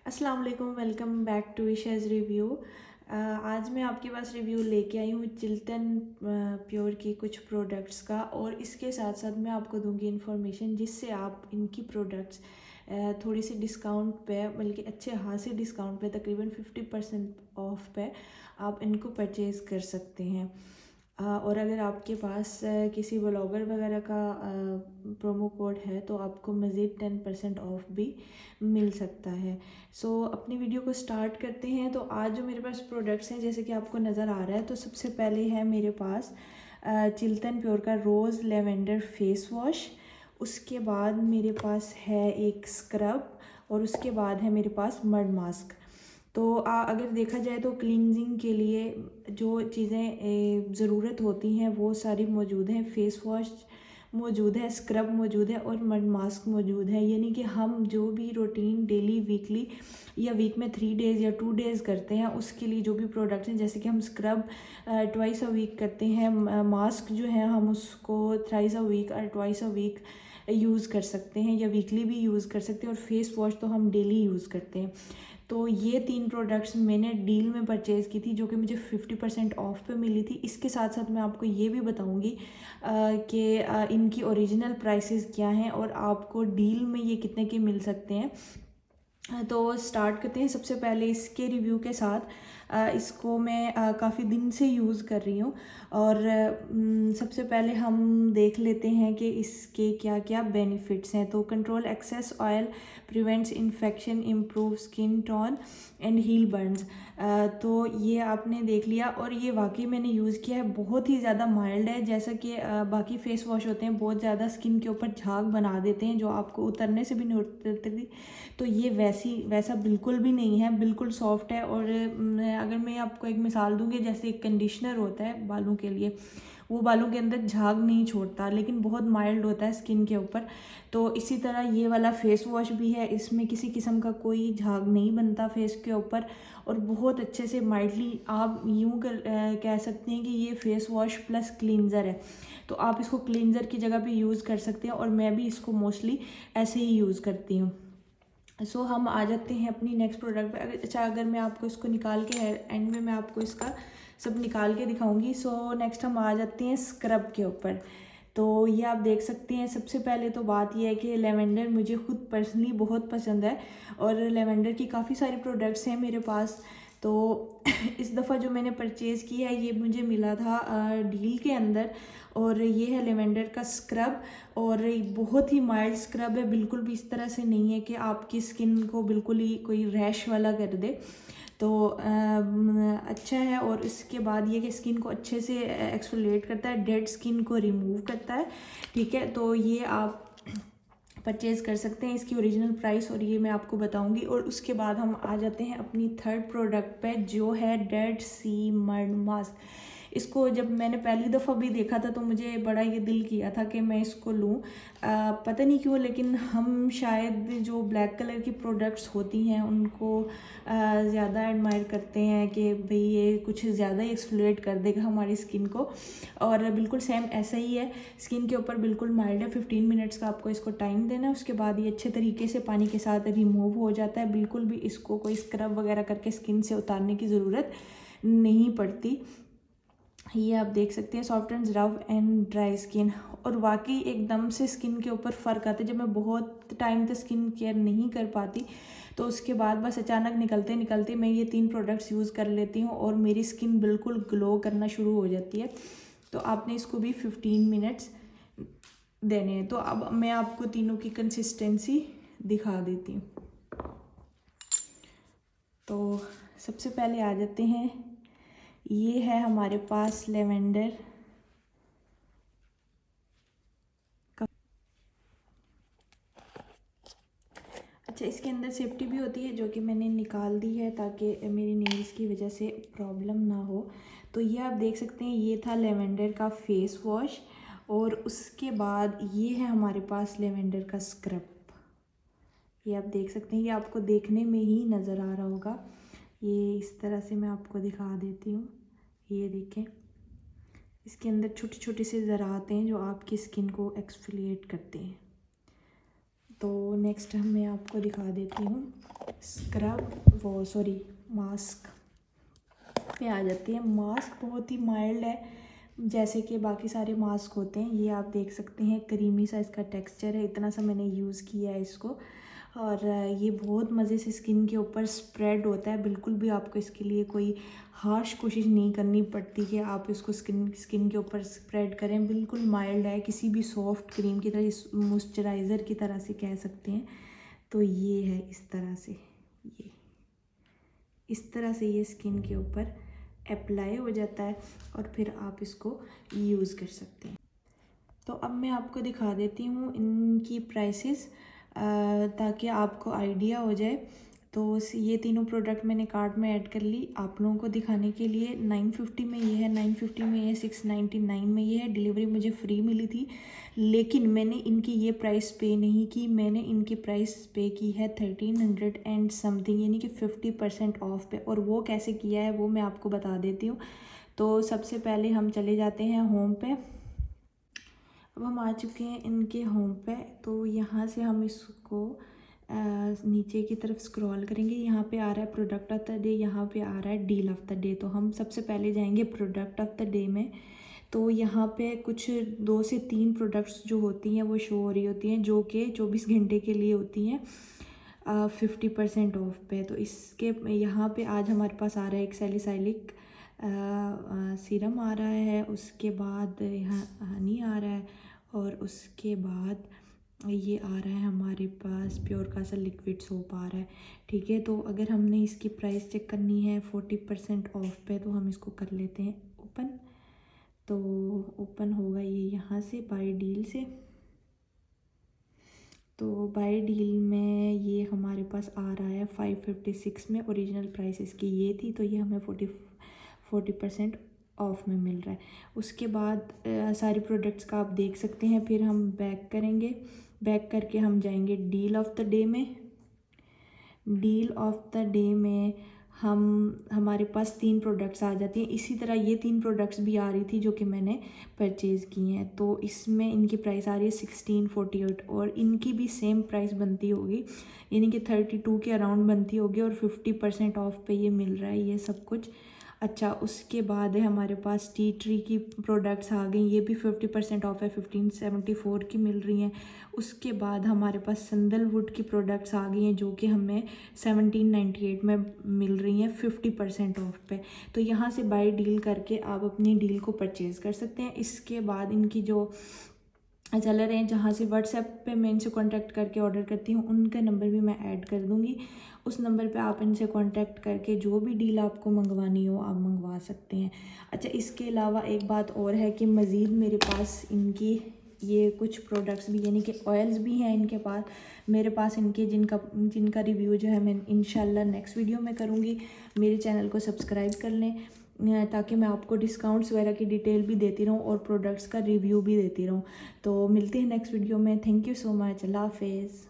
अस्सलाम वालेकुम, welcome back to इशेज़ review. आज मैं आपके पास रिव्यू लेके आई हूँ चिल्टन प्योर की कुछ प्रोडक्ट्स का, और इसके साथ साथ मैं आपको दूंगी इन्फॉर्मेशन जिससे आप इनकी प्रोडक्ट्स थोड़ी सी डिस्काउंट पे, बल्कि अच्छे खासे डिस्काउंट पे, तकरीबन 50% ऑफ पे आप इनको परचेज़ कर सकते हैं। और अगर आपके पास किसी ब्लॉगर वगैरह का प्रोमो कोड है तो आपको मज़ीद 10% ऑफ भी मिल सकता है। सो अपनी वीडियो को स्टार्ट करते हैं। तो आज जो मेरे पास प्रोडक्ट्स हैं, जैसे कि आपको नज़र आ रहा है, तो सबसे पहले है मेरे पास चिल्टन प्योर का रोज़ लेवेंडर फेस वॉश। उसके बाद मेरे पास है एक स्क्रब, और उसके बाद है मेरे पास मड मास्क। तो अगर देखा जाए तो क्लींजिंग के लिए जो चीज़ें ज़रूरत होती हैं वो सारी मौजूद हैं। फेस वॉश मौजूद है, स्क्रब मौजूद है, और मड मास्क मौजूद है। यानी कि हम जो भी रूटीन डेली, वीकली या वीक में 3 डेज़ या 2 डेज़ करते हैं, उसके लिए जो भी प्रोडक्ट्स हैं, जैसे कि हम स्क्रब ट्वाइस अ वीक करते हैं, मास्क जो है हम उसको थ्राइस अ वीक और ट्वाइस अ वीक यूज़ कर सकते हैं, या वीकली भी यूज़ कर सकते हैं, और फेस वॉश तो हम डेली यूज़ करते हैं। तो ये 3 प्रोडक्ट्स मैंने डील में परचेज़ की थी, जो कि मुझे 50% ऑफ पे मिली थी। इसके साथ साथ मैं आपको ये भी बताऊंगी कि इनकी ओरिजिनल प्राइसेस क्या हैं और आपको डील में ये कितने के मिल सकते हैं। तो स्टार्ट करते हैं सबसे पहले इसके रिव्यू के साथ। इसको मैं काफ़ी दिन से यूज़ कर रही हूँ, और सबसे पहले हम देख लेते हैं कि इसके क्या क्या बेनिफिट्स हैं। तो control excess oil, prevents infection, improve skin tone and heal burns. तो ये आपने देख लिया, और ये वाकई मैंने यूज़ किया है। बहुत ही ज़्यादा माइल्ड है। जैसा कि बाकी फेस वॉश होते हैं बहुत ज़्यादा स्किन के ऊपर झाग बना देते हैं, जो आपको उतरने से भी नहीं उतरती। तो ये वैसा बिल्कुल भी नहीं है, बिल्कुल सॉफ्ट है। और अगर मैं आपको एक मिसाल दूंगी, जैसे एक कंडीशनर होता है बालों के लिए, वो बालों के अंदर झाग नहीं छोड़ता, लेकिन बहुत माइल्ड होता है स्किन के ऊपर। तो इसी तरह ये वाला फेस वॉश भी है, इसमें किसी किस्म का कोई झाग नहीं बनता फेस के ऊपर, और बहुत अच्छे से माइल्डली आप यूँ कह सकते हैं कि ये फेस वॉश प्लस क्लींजर है। तो आप इसको क्लींजर की जगह भी यूज़ कर सकते हैं, और मैं भी इसको मोस्टली ऐसे ही यूज़ करती हूँ। सो हम आ जाते हैं अपनी नेक्स्ट प्रोडक्ट पे। अगर मैं आपको इसको निकाल के एंड में मैं आपको इसका सब निकाल के दिखाऊंगी। सो नेक्स्ट हम आ जाते हैं स्क्रब के ऊपर। तो ये आप देख सकते हैं, सबसे पहले तो बात यह है कि लेवेंडर मुझे खुद पर्सनली बहुत पसंद है, और लेवेंडर की काफ़ी सारी प्रोडक्ट्स हैं मेरे पास। तो इस दफ़ा जो मैंने परचेज़ किया है ये मुझे मिला था डील के अंदर, और ये है लेवेंडर का स्क्रब। और बहुत ही माइल्ड स्क्रब है, बिल्कुल भी इस तरह से नहीं है कि आपकी स्किन को बिल्कुल ही कोई रैश वाला कर दे। तो अच्छा है। और इसके बाद ये कि स्किन को अच्छे से एक्सफोलिएट करता है, डेड स्किन को रिमूव करता है। ठीक है, तो ये आप परचेज़ कर सकते हैं। इसकी ओरिजिनल प्राइस और ये मैं आपको बताऊंगी। और उसके बाद हम आ जाते हैं अपनी थर्ड प्रोडक्ट पे, जो है डेड सी मड मास्क। इसको जब मैंने पहली दफ़ा भी देखा था तो मुझे बड़ा ये दिल किया था कि मैं इसको लूँ। पता नहीं क्यों, लेकिन हम शायद जो ब्लैक कलर की प्रोडक्ट्स होती हैं उनको ज़्यादा एडमायर करते हैं कि भाई ये कुछ ज़्यादा ही एक्सफोलिएट कर देगा हमारी स्किन को, और बिल्कुल सेम ऐसा ही है। स्किन के ऊपर बिल्कुल माइल्ड है। 15 मिनट्स का आपको इसको टाइम देना है, उसके बाद ये अच्छे तरीके से पानी के साथ रिमूव हो जाता है। बिल्कुल भी इसको कोई स्क्रब वगैरह करके स्किन से उतारने की ज़रूरत नहीं पड़ती। ये आप देख सकते हैं, soft and rough and dry skin. और वाकई एकदम से स्किन के ऊपर फ़र्क आता है। जब मैं बहुत टाइम तक स्किन केयर नहीं कर पाती तो उसके बाद बस अचानक निकलते निकलते मैं ये 3 प्रोडक्ट्स यूज़ कर लेती हूँ, और मेरी स्किन बिल्कुल ग्लो करना शुरू हो जाती है। तो आपने इसको भी 15 मिनट्स देने हैं। तो अब मैं आपको तीनों की कंसिस्टेंसी दिखा देती हूँ। तो सबसे पहले आ जाते हैं, ये है हमारे पास लेवेंडर का। अच्छा, इसके अंदर सेफ्टी भी होती है, जो कि मैंने निकाल दी है ताकि मेरी नेल्स की वजह से प्रॉब्लम ना हो। तो ये आप देख सकते हैं, ये था लेवेंडर का फेस वॉश, और उसके बाद ये है हमारे पास लेवेंडर का स्क्रब। ये आप देख सकते हैं, ये आपको देखने में ही नज़र आ रहा होगा। ये इस तरह से मैं आपको दिखा देती हूँ। ये देखें, इसके अंदर छोटे छोटे से ज़रात हैं जो आपकी स्किन को एक्सफोलिएट करते हैं। तो नेक्स्ट मैं आपको दिखा देती हूँ, स्क्रब मास्क पे आ जाती है। मास्क बहुत ही माइल्ड है, जैसे कि बाकी सारे मास्क होते हैं। ये आप देख सकते हैं क्रीमी सा इसका टेक्सचर है, इतना सा मैंने यूज़ किया है इसको। और ये बहुत मज़े से स्किन के ऊपर स्प्रेड होता है। बिल्कुल भी आपको इसके लिए कोई हार्श कोशिश नहीं करनी पड़ती कि आप इसको स्किन के ऊपर स्प्रेड करें। बिल्कुल माइल्ड है, किसी भी सॉफ्ट क्रीम की तरह, मॉइस्चराइज़र की तरह से कह सकते हैं। तो ये है इस तरह से, ये इस तरह से ये स्किन के ऊपर अप्लाई हो जाता है और फिर आप इसको यूज़ कर सकते हैं। तो अब मैं आपको दिखा देती हूँ इनकी प्राइसेस, ताकि आपको आइडिया हो जाए। तो ये तीनों प्रोडक्ट मैंने कार्ट में ऐड कर ली आप लोगों को दिखाने के लिए। 950 में ये है, 950 में ये, 699 में ये है। डिलीवरी मुझे फ्री मिली थी, लेकिन मैंने इनकी ये प्राइस पे नहीं की। मैंने इनकी प्राइस पे की है 1300 एंड समथिंग, यानी कि 50% ऑफ पे। और वो कैसे किया है वो मैं आपको बता देती हूँ। तो सबसे पहले हम चले जाते हैं होम पे। अब हम आ चुके हैं इनके होम पे। तो यहाँ से हम इसको नीचे की तरफ स्क्रॉल करेंगे। यहाँ पे आ रहा है प्रोडक्ट ऑफ द डे, यहाँ पे आ रहा है डील ऑफ द डे। तो हम सबसे पहले जाएंगे प्रोडक्ट ऑफ द डे में। तो यहाँ पे कुछ 2 से 3 प्रोडक्ट्स जो होती हैं वो शो हो रही होती हैं, जो कि 24 घंटे के लिए होती हैं 50% ऑफ पे। तो इसके यहाँ पे आज हमारे पास आ रहा है एक सैलिसाइलिक सीरम आ रहा है, उसके बाद यहाँ हनी आ रहा है, और उसके बाद ये आ रहा है हमारे पास प्योर कासल लिक्विड सोप आ रहा है। ठीक है, तो अगर हमने इसकी प्राइस चेक करनी है 40% ऑफ पे, तो हम इसको कर लेते हैं ओपन। तो ओपन होगा ये यहाँ से बाय डील से। तो बाय डील में ये हमारे पास आ रहा है 556 में। ओरिजिनल प्राइस इसकी ये थी, तो ये हमें 40% ऑफ में मिल रहा है। उसके बाद सारी प्रोडक्ट्स का आप देख सकते हैं। फिर हम बैक करेंगे, बैक करके हम जाएंगे डील ऑफ द डे में। डील ऑफ द डे में हमारे पास 3 प्रोडक्ट्स आ जाती हैं। इसी तरह ये 3 प्रोडक्ट्स भी आ रही थी जो कि मैंने परचेज़ की हैं। तो इसमें इनकी प्राइस आ रही है 1648, और इनकी भी सेम प्राइस बनती होगी, यानी कि 32 के अराउंड बनती होगी। और 50% ऑफ पे ये मिल रहा है ये सब कुछ। अच्छा, उसके बाद है हमारे पास टी ट्री की प्रोडक्ट्स आ गई, ये भी 50% ऑफ है, 1574 की मिल रही हैं। उसके बाद हमारे पास संदलवुड की प्रोडक्ट्स आ गई हैं, जो कि हमें 1798 में मिल रही हैं 50% ऑफ पे। तो यहाँ से बाय डील करके आप अपनी डील को परचेज़ कर सकते हैं। इसके बाद इनकी जो चल रहे हैं, जहाँ से व्हाट्सएप पे मैं इनसे कांटेक्ट करके ऑर्डर करती हूँ, उनका नंबर भी मैं ऐड कर दूँगी। उस नंबर पे आप इनसे कांटेक्ट करके जो भी डील आपको मंगवानी हो आप मंगवा सकते हैं। अच्छा, इसके अलावा एक बात और है कि मज़ीद मेरे पास इनकी ये कुछ प्रोडक्ट्स भी, यानी कि ऑयल्स भी हैं इनके पास, मेरे पास इनके जिनका रिव्यू जो है मैं इंशाल्लाह नेक्स्ट वीडियो में करूँगी। मेरे चैनल को सब्सक्राइब कर लें, ताकि मैं आपको डिस्काउंट्स वगैरह की डिटेल भी देती रहूँ और प्रोडक्ट्स का रिव्यू भी देती रहूँ। तो मिलते हैं नेक्स्ट वीडियो में। Thank you so much. अल्लाह हाफिज़।